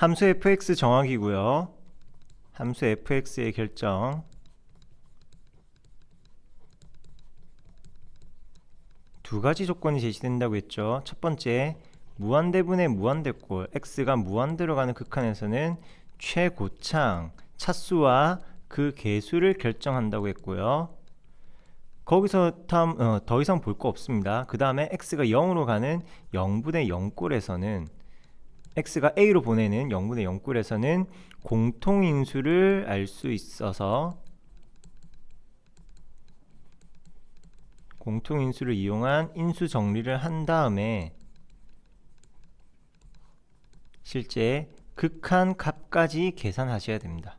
함수 fx 정하기고요. 함수 fx의 결정. 두 가지 조건이 제시된다고 했죠. 첫 번째, 무한대분의 무한대꼴 x가 무한대로 가는 극한에서는 최고창 차수와 그 개수를 결정한다고 했고요. 거기서 더 이상 볼 거 없습니다. 그 다음에 x가 0으로 가는 0분의 0꼴에서는 x가 a로 보내는 0분의 0꼴에서는 공통인수를 알 수 있어서 공통인수를 이용한 인수 정리를 한 다음에 실제 극한 값까지 계산하셔야 됩니다.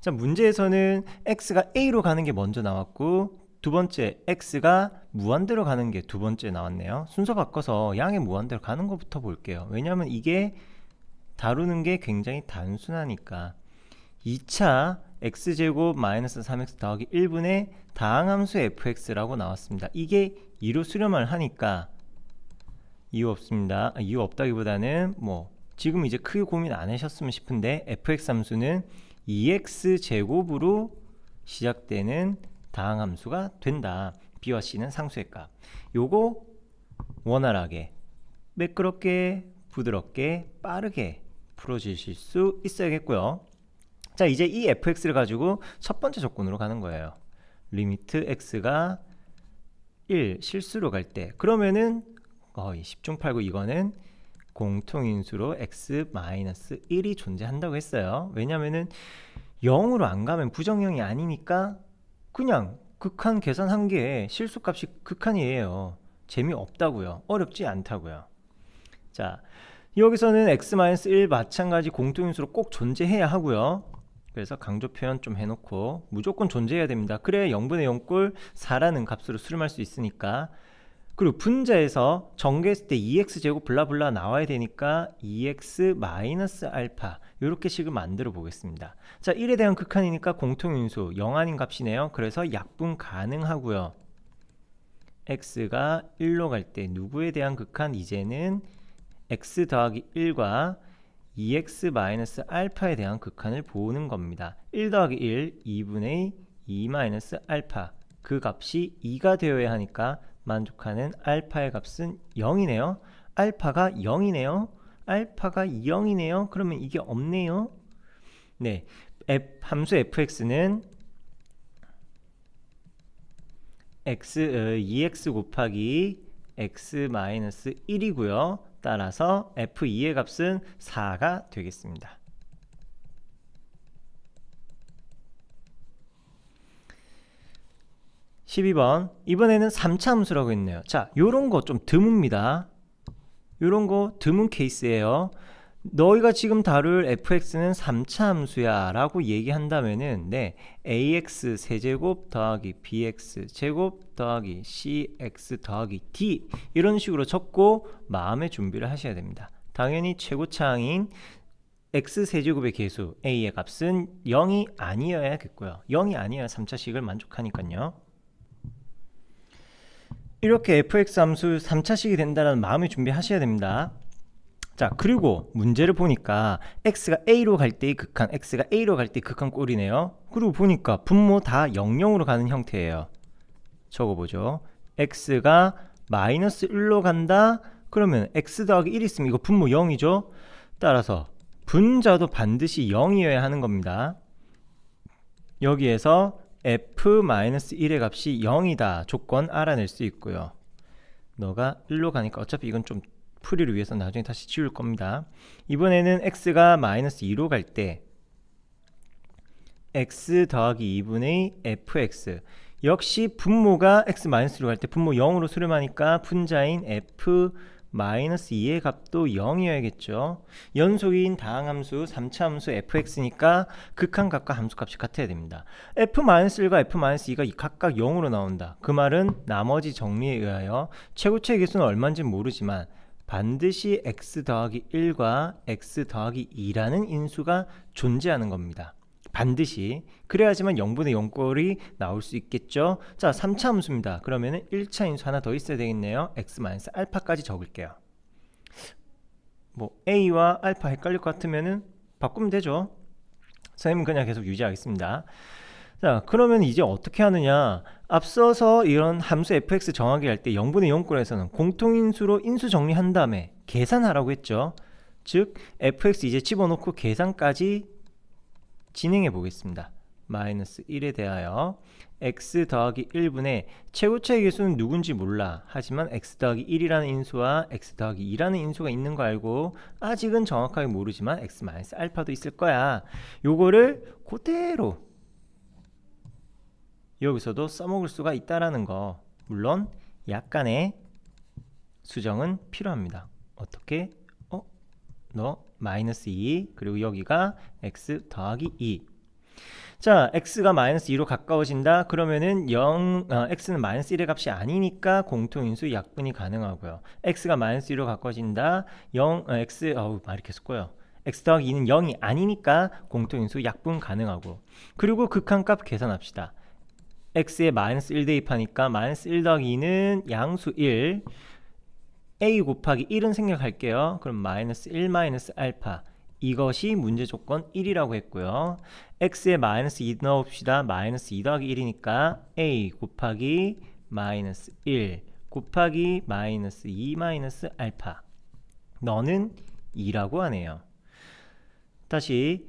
자, 문제에서는 x가 a로 가는 게 먼저 나왔고 두 번째 x가 무한대로 가는 게 두 번째 나왔네요. 순서 바꿔서 양의 무한대로 가는 것부터 볼게요. 왜냐하면 이게 다루는 게 굉장히 단순하니까. 2차 x제곱 마이너스 3x 더하기 1분의 다항함수 fx라고 나왔습니다. 이게 2로 수렴을 하니까 이유 없습니다. 이유 없다기보다는 지금 이제 크게 고민 안 하셨으면 싶은데 fx 함수는 2x제곱으로 시작되는 다항함수가 된다. b와 c는 상수의 값. 요거 원활하게 매끄럽게 부드럽게 빠르게 풀어주실 수 있어야겠고요. 자, 이제 이 fx를 가지고 첫 번째 조건으로 가는 거예요. 리미트 x가 1 실수로 갈 때, 그러면은 거의 10중 8구 이거는 공통인수로 x-1이 존재한다고 했어요. 왜냐면은 0으로 안 가면 부정형이 아니니까 그냥 극한 계산한 게 실수값이 극한이에요. 재미없다고요. 어렵지 않다고요. 자, 여기서는 x-1 마찬가지 공통인수로 꼭 존재해야 하고요. 그래서 강조 표현 좀 해놓고 무조건 존재해야 됩니다. 그래야 0분의 0꼴 4라는 값으로 수렴할 수 있으니까. 그리고 분자에서 전개했을 때 2x제곱 블라블라 나와야 되니까 2x 마이너스 알파 이렇게 식을 만들어 보겠습니다. 자, 1에 대한 극한이니까 공통인수 0 아닌 값이네요. 그래서 약분 가능하고요. x가 1로 갈 때 누구에 대한 극한? 이제는 x 더하기 1과 2x 마이너스 알파에 대한 극한을 보는 겁니다. 1 더하기 1, 2분의 2 마이너스 알파, 그 값이 2가 되어야 하니까 만족하는 알파의 값은 0이네요. 알파가 0이네요. 알파가 0이네요. 그러면 이게 없네요. 네, 함수 fx는 2x 곱하기 x 마이너스 1이고요. 따라서 f2의 값은 4가 되겠습니다. (12번) 이번에는 3차 함수라고 했네요. 자, 요런 거 좀 드뭅니다. 요런 거 드문 케이스예요. 너희가 지금 다룰 fx는 3차 함수야 라고 얘기한다면은 ax 세제곱 더하기 bx 제곱 더하기 cx 더하기 d 이런 식으로 적고 마음의 준비를 하셔야 됩니다. 당연히 최고차항인 x 세제곱의 계수 a의 값은 0이 아니어야겠고요. 0이 아니어야 3차식을 만족하니까요. 이렇게 fx 함수 3차식이 된다는 마음의 준비하셔야 됩니다. 자, 그리고 문제를 보니까 x가 a로 갈 때의 극한, x가 a로 갈 때의 극한 꼴이네요. 그리고 보니까 분모 다 00으로 가는 형태예요. 적어보죠. x가 마이너스 1로 간다. 그러면 x 더하기 1 있으면 이거 분모 0이죠. 따라서 분자도 반드시 0이어야 하는 겁니다. 여기에서 f-1의 값이 0이다 조건 알아낼 수 있고요. 너가 1로 가니까 어차피 이건 좀 풀이를 위해서 나중에 다시 지울 겁니다. 이번에는 x가 마이너스 2로 갈 때 x 더하기 2분의 fx, 역시 분모가 x 마이너스로 갈 때 분모 0으로 수렴하니까 분자인 f-2의 값도 0이어야겠죠. 연속인 다항함수 3차 함수 fx니까 극한 값과 함수값이 같아야 됩니다. f-1과 f-2가 각각 0으로 나온다. 그 말은 나머지 정리에 의하여 최고치의 개수는 얼마인지 모르지만 반드시 x 더하기 1과 x 더하기 2라는 인수가 존재하는 겁니다. 반드시. 그래야지만 0분의 0꼴이 나올 수 있겠죠. 자, 3차 함수입니다. 그러면은 1차 인수 하나 더 있어야 되겠네요. x-알파까지 적을게요. 뭐 A와 알파 헷갈릴 것 같으면은 바꾸면 되죠. 선생님은 그냥 계속 유지하겠습니다. 자, 그러면 이제 어떻게 하느냐? 앞서서 이런 함수 fx 정하기 할 때 0분의 0꼴에서는 공통인수로 인수 정리한 다음에 계산하라고 했죠. 즉 fx 이제 집어넣고 계산까지 진행해 보겠습니다. 마이너스 1에 대하여 x 더하기 1분의 최고차의 개수는 누군지 몰라. 하지만 x 더하기 1이라는 인수와 x 더하기 2라는 인수가 있는 거 알고 아직은 정확하게 모르지만 x 마이너스 알파도 있을 거야. 요거를 그대로 여기서도 써먹을 수가 있다라는 거. 물론 약간의 수정은 필요합니다. 어떻게? 너 마이너스 2 그리고 여기가 x 더하기 2. 자, x가 마이너스 2로 가까워진다. 그러면은 x는 마이너스 1의 값이 아니니까 공통인수 약분이 가능하고요. x가 마이너스 2로 가까워진다. 말이 계속 꼬여. x 더하기 2는 0이 아니니까 공통인수 약분 가능하고. 그리고 극한값 계산합시다. x에 마이너스 1 대입하니까 마이너스 1 더하기 2는 양수 1. a 곱하기 1은 생략할게요. 그럼 마이너스 1 마이너스 알파. 이것이 문제 조건 1이라고 했고요. x에 마이너스 2 넣읍시다. 마이너스 2 더하기 1이니까 a 곱하기 마이너스 1 곱하기 마이너스 2 마이너스 알파. 너는 2라고 하네요. 다시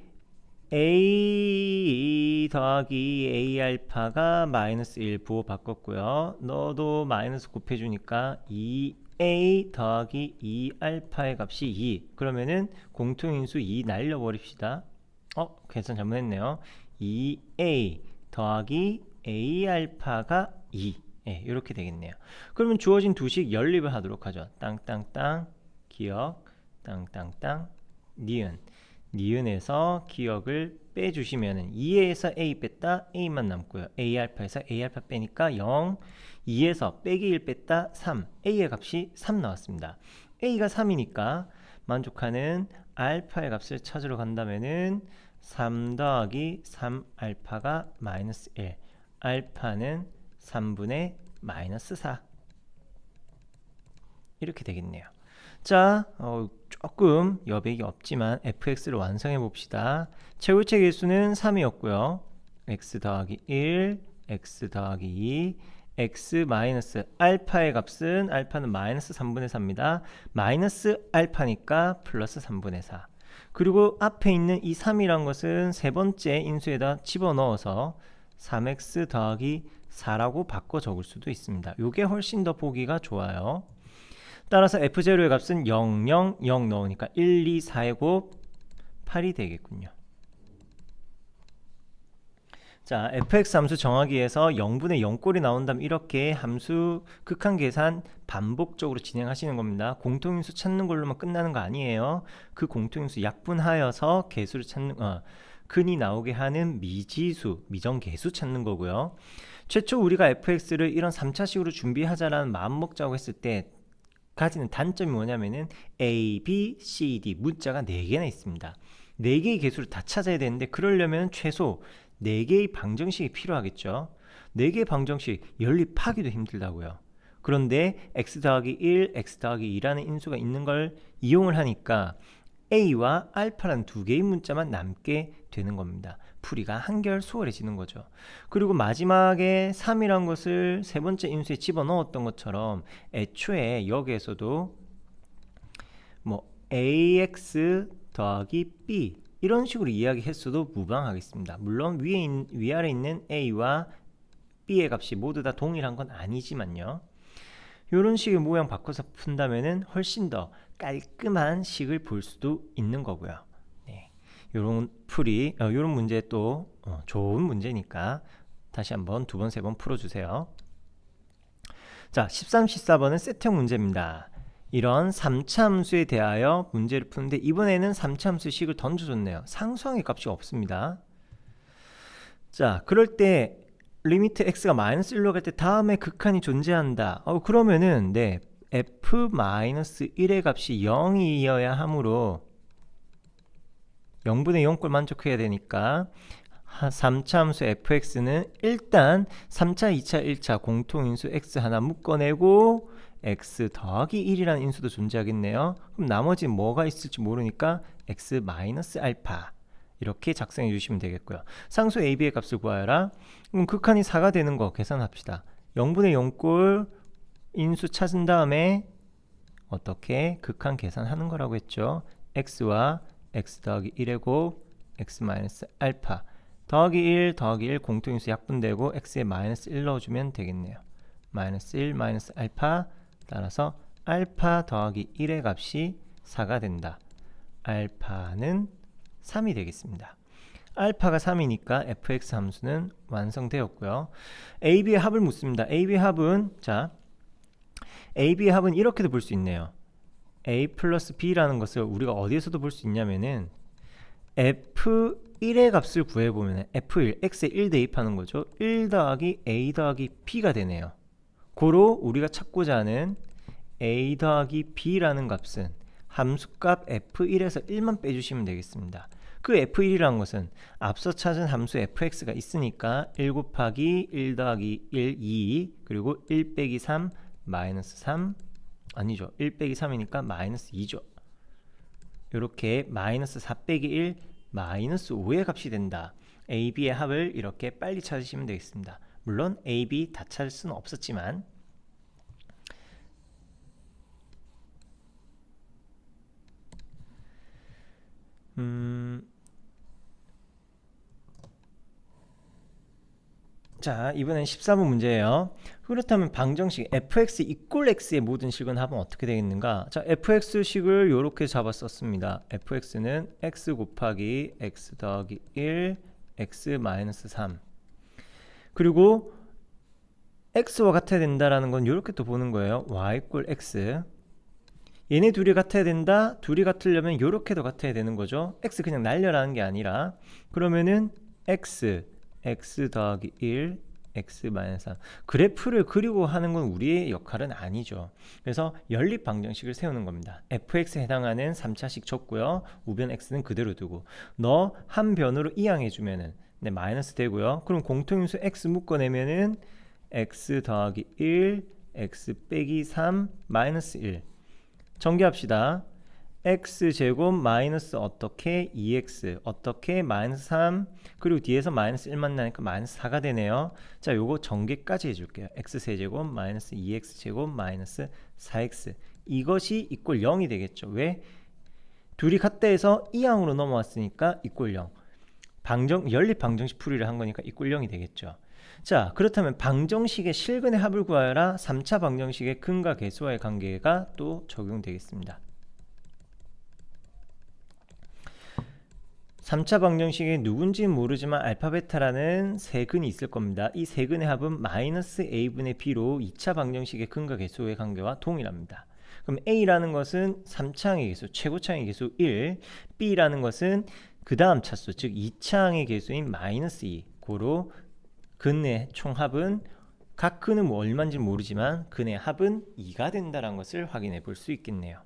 a 더하기 a 알파가 마이너스 1 부호 바꿨고요. 너도 마이너스 곱해주니까 2a 더하기 2 알파의 값이 2. 그러면은 공통인수 2 날려버립시다. 계산 잘못했네요. 2a 더하기 a 알파가 2. 이렇게 되겠네요. 그러면 주어진 두식 연립을 하도록 하죠. 땅땅땅 기억 땅땅땅 니은. 니은에서 기억을 빼주시면은 2에서 a 뺐다 a만 남고요. a 알파에서 a 알파 빼니까 0, 2에서 빼기 1 뺐다 3, a의 값이 3 나왔습니다. a가 3이니까 만족하는 알파의 값을 찾으러 간다면은 3 더하기 3 알파가 마이너스 1, 알파는 3분의 마이너스 4 이렇게 되겠네요. 자, 조금 여백이 없지만 fx를 완성해 봅시다. 최고체 개수는 3이었고요. x 더하기 1, x 더하기 2, x 마이너스 알파의 값은 알파는 마이너스 3분의 4입니다. 마이너스 알파니까 플러스 3분의 4. 그리고 앞에 있는 이 3이란 것은 세 번째 인수에다 집어넣어서 3x 더하기 4라고 바꿔 적을 수도 있습니다. 이게 훨씬 더 보기가 좋아요. 따라서 f0의 값은 0, 0, 0 넣으니까 1, 2, 4의 곱 8이 되겠군요. 자, fx 함수 정하기에서 0분의 0꼴이 나온다면 이렇게 함수 극한 계산 반복적으로 진행하시는 겁니다. 공통인수 찾는 걸로만 끝나는 거 아니에요. 그 공통인수 약분하여서 개수를 찾는 근이 나오게 하는 미지수, 미정계수 찾는 거고요. 최초 우리가 fx를 이런 3차식으로 준비하자라는 마음 먹자고 했을 때 가지는 단점이 뭐냐면은 A, B, C, D 문자가 4개나 있습니다. 4개의 개수를 다 찾아야 되는데 그러려면 최소 4개의 방정식이 필요하겠죠. 4개의 방정식 연립하기도 힘들다고요. 그런데 x 더하기 1, x 더하기 2라는 인수가 있는 걸 이용을 하니까 a와 알파라는 2개의 문자만 남게 되는 겁니다. 풀이가 한결 수월해지는 거죠. 그리고 마지막에 3이란 것을 세 번째 인수에 집어넣었던 것처럼 애초에 여기에서도 뭐 ax 더하기 b 이런 식으로 이야기했어도 무방하겠습니다. 물론 위아래 있는 a와 b의 값이 모두 다 동일한 건 아니지만요. 이런 식의 모양 바꿔서 푼다면은 훨씬 더 깔끔한 식을 볼 수도 있는 거고요. 요런 풀이, 요런 문제 또 좋은 문제니까 다시 한번 2번, 3번 풀어주세요. 자, 13, 14번은 세트형 문제입니다. 이런 3차 함수에 대하여 문제를 푸는데 이번에는 3차 함수의 식을 던져줬네요. 상수항의 값이 없습니다. 자, 그럴 때 리미트 x가 마이너스 1로 갈 때 다음에 극한이 존재한다. 그러면은 f-1의 값이 0이어야 하므로 0분의 0꼴 만족해야 되니까 3차 함수 fx는 일단 3차, 2차, 1차 공통인수 x 하나 묶어내고 x 더하기 1이라는 인수도 존재하겠네요. 그럼 나머지 뭐가 있을지 모르니까 x 마이너스 알파 이렇게 작성해 주시면 되겠고요. 상수 a, b의 값을 구하여라. 그럼 극한이 4가 되는 거 계산합시다. 0분의 0꼴 인수 찾은 다음에 어떻게 극한 계산하는 거라고 했죠. x와 x 더하기 1의 곱 x 마이너스 알파 더하기 1 더하기 1 공통인수 약분되고 x에 마이너스 1 넣어주면 되겠네요. 마이너스 1 마이너스 알파 따라서 알파 더하기 1의 값이 4가 된다. 알파는 3이 되겠습니다. 알파가 3이니까 fx 함수는 완성되었고요. AB의 합을 묻습니다. AB의 합은 AB의 합은 이렇게도 볼 수 있네요. A 플러스 B라는 것을 우리가 어디에서도 볼 수 있냐면은 F1의 값을 구해보면 F1, X에 1 대입하는 거죠. 1 더하기 A 더하기 B가 되네요. 고로 우리가 찾고자 하는 A 더하기 B라는 값은 함수값 F1에서 1만 빼주시면 되겠습니다. 그 F1이라는 것은 앞서 찾은 함수 fx가 있으니까 1 곱하기 1 더하기 1, 2 그리고 1 빼기 3 마이너스 3 아니죠. 1 빼기 3이니까 마이너스 2죠. 이렇게 마이너스 4 빼기 1 마이너스 5의 값이 된다. A, B의 합을 이렇게 빨리 찾으시면 되겠습니다. 물론 A, B 다 찾을 수는 없었지만 자, 이번엔 14번 문제예요. 그렇다면 방정식 fx 이꼴 x의 모든 식은 합은 어떻게 되겠는가? 자, fx식을 이렇게 잡았었습니다. fx는 x 곱하기 x 더하기 1 x 마이너스 3 그리고 x와 같아야 된다라는 건 이렇게 또 보는 거예요. y 꼴 x 얘네 둘이 같아야 된다. 둘이 같으려면 이렇게도 같아야 되는 거죠. x 그냥 날려라는 게 아니라 그러면은 x 더하기 1 x 마이너스 3 그래프를 그리고 하는 건 우리의 역할은 아니죠. 그래서 연립 방정식을 세우는 겁니다. fx에 해당하는 3차식 줬고요. 우변 x는 그대로 두고 너 한 변으로 이항해 주면은 네, 마이너스 되고요. 그럼 공통인수 x 묶어내면은 x 더하기 1 x 빼기 3 마이너스 1 정리합시다. x제곱 마이너스 어떻게 2x 어떻게 마이너스 3 그리고 뒤에서 마이너스 1만 나니까 마이너스 4가 되네요. 자, 요거 전개까지 해줄게요. x세제곱 마이너스 2x제곱 마이너스 4x 이것이 이꼴 0이 되겠죠. 왜? 둘이 같다 해서 이항으로 넘어왔으니까 이꼴 0 연립 방정식 풀이를 한 거니까 이꼴 0이 되겠죠. 자, 그렇다면 방정식의 실근의 합을 구하여라. 3차 방정식의 근과 계수와의 관계가 또 적용되겠습니다. 3차 방정식에 누군지는 모르지만 알파 베타라는 세 근이 있을 겁니다. 이 세 근의 합은 마이너스 a분의 b로 2차 방정식의 근과 계수의 관계와 동일합니다. 그럼 a라는 것은 3차항의 계수, 최고차항의 계수 1, b라는 것은 그 다음 차수, 즉 2차항의 계수인 마이너스 2 고로 근의 총합은 각 근은 뭐 얼마인지 모르지만 근의 합은 2가 된다는 것을 확인해 볼 수 있겠네요.